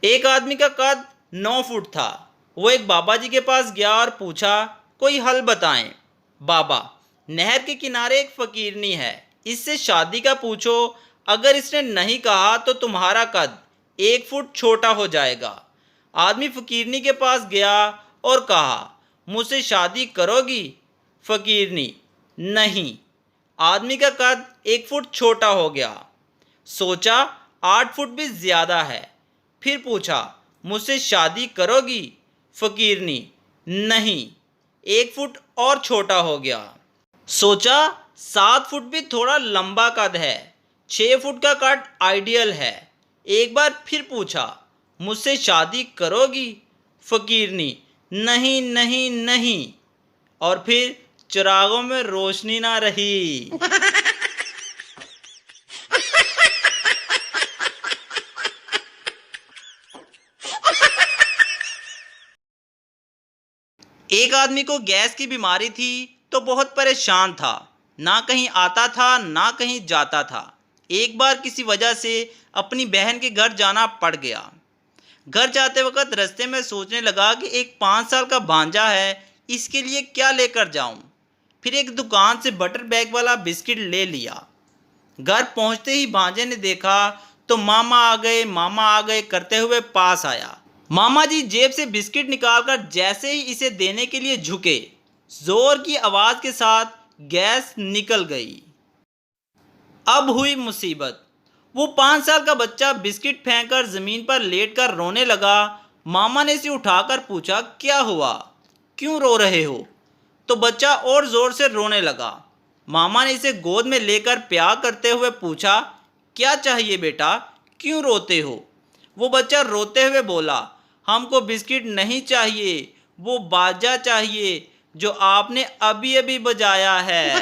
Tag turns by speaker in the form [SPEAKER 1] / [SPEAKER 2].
[SPEAKER 1] एक आदमी का कद 9 फुट था। वो एक बाबा जी के पास गया और पूछा, कोई हल बताएं। बाबा, नहर के किनारे एक फकीरनी है, इससे शादी का पूछो। अगर इसने नहीं कहा तो तुम्हारा कद 1 फुट छोटा हो जाएगा। आदमी फकीरनी के पास गया और कहा, मुझसे शादी करोगी? फकीरनी, नहीं। आदमी का कद 1 फुट छोटा हो गया। सोचा 8 फुट भी ज्यादा है। फिर पूछा, मुझसे शादी करोगी? फकीरनी, नहीं। 1 फुट और छोटा हो गया। सोचा 7 फुट भी थोड़ा लंबा कद है। 6 फुट का कद आइडियल है। एक बार फिर पूछा, मुझसे शादी करोगी? फकीरनी, नहीं नहीं नहीं। और फिर चिरागों में रोशनी ना रही। एक आदमी को गैस की बीमारी थी तो बहुत परेशान था। ना कहीं आता था ना कहीं जाता था। एक बार किसी वजह से अपनी बहन के घर जाना पड़ गया। घर जाते वक्त रास्ते में सोचने लगा कि एक 5 साल का भांजा है, इसके लिए क्या लेकर जाऊं। फिर एक दुकान से बटर बैग वाला बिस्किट ले लिया। घर पहुंचते ही भांजे ने देखा तो मामा आ गए करते हुए पास आया। मामा जी जेब से बिस्किट निकालकर जैसे ही इसे देने के लिए झुके, जोर की आवाज के साथ गैस निकल गई। अब हुई मुसीबत। वो 5 साल का बच्चा बिस्किट फेंककर जमीन पर लेटकर रोने लगा। मामा ने इसे उठाकर पूछा, क्या हुआ, क्यों रो रहे हो? तो बच्चा और जोर से रोने लगा। मामा ने इसे गोद में लेकर प्यार करते हुए पूछा, क्या चाहिए बेटा, क्यों रोते हो? वो बच्चा रोते हुए बोला, हमको बिस्किट नहीं चाहिए, वो बाजा चाहिए जो आपने अभी अभी बजाया है।